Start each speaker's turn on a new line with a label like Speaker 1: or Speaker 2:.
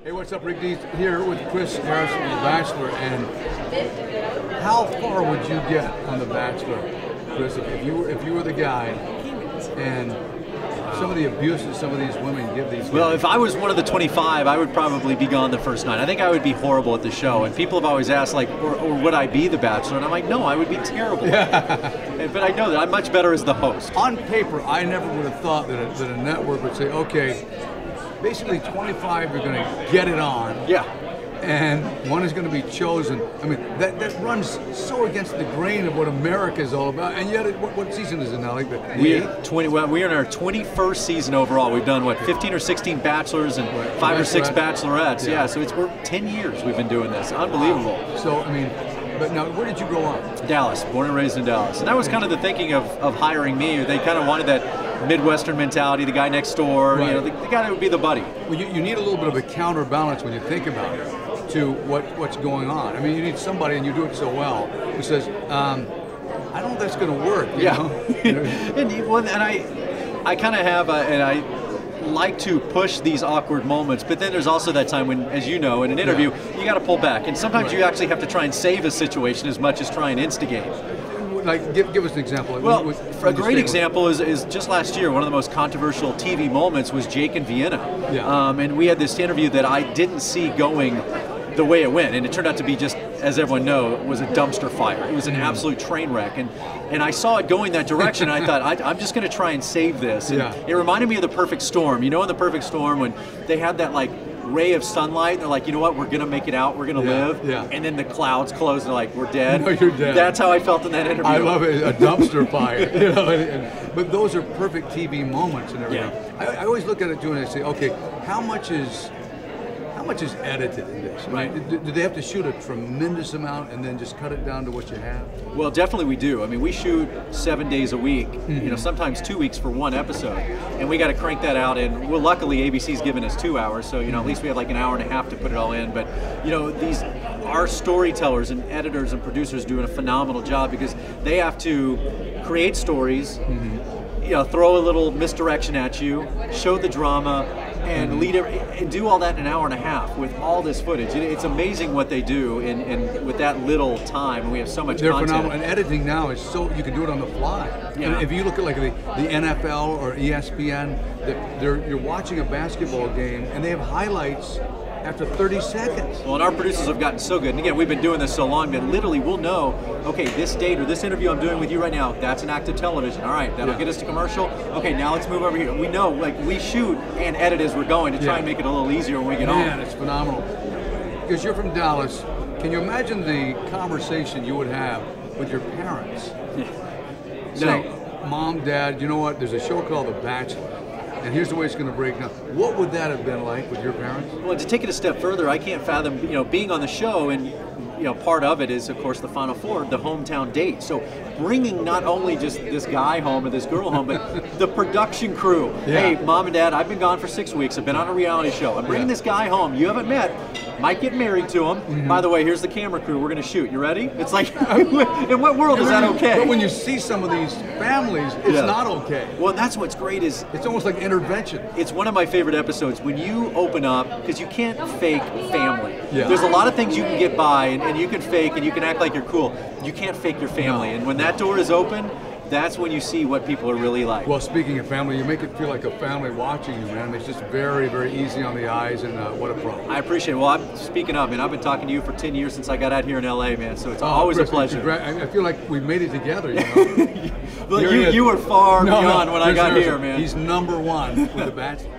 Speaker 1: Hey, what's up, Rick Dees here with Chris Harrison from The Bachelor. And how far would you get on The Bachelor, Chris, if you were the guy, and some of the abuses some of these women give these guys?
Speaker 2: Well, if I was one of the 25, I would probably be gone the first night. I think I would be horrible at the show. And people have always asked, like, or would I be The Bachelor? And I'm like, no, I would be terrible. But I know that I'm much better as the host.
Speaker 1: On paper, I never would have thought that a network would say, okay, basically 25 are going to get it on.
Speaker 2: Yeah.
Speaker 1: And one is going to be chosen. I mean, that runs so against the grain of what America is all about. And yet, what season is it now? Like
Speaker 2: we're in our 21st season overall. We've done, what, 15 or 16 Bachelors and 5 or 6 Bachelorettes. Yeah, so we're 10 years we've been doing this. Unbelievable.
Speaker 1: Wow. So, I mean, but now, where did you grow up?
Speaker 2: Dallas, born and raised in Dallas. And that was kind of the thinking of hiring me. They kind of wanted that Midwestern mentality, the guy next door,
Speaker 1: right.
Speaker 2: You know, the guy that would be the buddy.
Speaker 1: Well, you need a little bit of a counterbalance when you think about it to what's going on. I mean, you need somebody, and you do it so well, who says, I don't know if that's going to work. You know?
Speaker 2: and I kind of have, and I like to push these awkward moments, but then there's also that time when, as you know, in an interview, you got to pull back, and sometimes you actually have to try and save a situation as much as try and instigate.
Speaker 1: Like, give us an example.
Speaker 2: Well, a great example is just last year, one of the most controversial TV moments was Jake and Vienna.
Speaker 1: Yeah.
Speaker 2: And we had this interview that I didn't see going the way it went, and it turned out to be just, as everyone knows, was a dumpster fire. It was an absolute train wreck, and I saw it going that direction, and I thought, I'm just going to try and save this. And it reminded me of The Perfect Storm. You know, in The Perfect Storm, when they had that, like, ray of sunlight, they're like, you know what, we're gonna make it out, we're gonna live, and then the clouds close, and they're like, we're dead.
Speaker 1: No, you're dead.
Speaker 2: That's how I felt in that interview.
Speaker 1: I love it, a dumpster fire. You know, but those are perfect TV moments and everything. Yeah. I always look at it too, and I say, okay, how much is edited in this? Right? Do they have to shoot a tremendous amount and then just cut it down to what you have?
Speaker 2: Well, definitely we do. I mean, we shoot 7 days a week, you know, sometimes 2 weeks for one episode, and we got to crank that out. And well, luckily ABC's given us 2 hours, so you know, at least we have like an hour and a half to put it all in. But you know, our storytellers and editors and producers doing a phenomenal job because they have to create stories, you know, throw a little misdirection at you, show the drama, and lead it, and do all that in an hour and a half with all this footage. It's amazing what they do in with that little time, and we have so much content.
Speaker 1: They're phenomenal, and editing now is so, you can do it on the fly.
Speaker 2: Yeah.
Speaker 1: And if you look at like the NFL or ESPN, you're watching a basketball game, and they have highlights after 30 seconds.
Speaker 2: Well, and our producers have gotten so good. And again, we've been doing this so long that literally we'll know, okay, this date or this interview I'm doing with you right now, that's an active television. All right, that'll get us to commercial. Okay, now let's move over here. We know, like, we shoot and edit as we're going to try and make it a little easier when we get home.
Speaker 1: Man, it's phenomenal. Because you're from Dallas, can you imagine the conversation you would have with your parents? Saying, Mom, Dad, you know what, there's a show called The Bachelor, and here's the way it's going to break down. What would that have been like with your parents?
Speaker 2: Well, to take it a step further, I can't fathom, you know, being on the show, and you know, part of it is, of course, the Final Four, the hometown date. So bringing not only just this guy home or this girl home, but the production crew. Hey, Mom and Dad, I've been gone for 6 weeks. I've been on a reality show. I'm bringing this guy home. You haven't met. Might get married to him. By the way, here's the camera crew. We're going to shoot. You ready? It's like, in what world is that okay?
Speaker 1: But when you see some of these families, it's not okay.
Speaker 2: Well, that's what's great is...
Speaker 1: It's almost like intervention.
Speaker 2: It's one of my favorite episodes when you open up, because you can't fake family. There's a lot of things you can get by, and you can fake, and you can act like you're cool. You can't fake your family. And when that door is open, that's when you see what people are really like.
Speaker 1: Well, speaking of family, you make it feel like a family watching you, man. It's just very, very easy on the eyes, and what a pro.
Speaker 2: I appreciate it. Well, speaking of, man, I've been talking to you for 10 years since I got out here in LA, man, so it's always a pleasure.
Speaker 1: I feel like we made it together, you know?
Speaker 2: Well, you were far beyond when I got here, man.
Speaker 1: He's #1 with The Bachelor.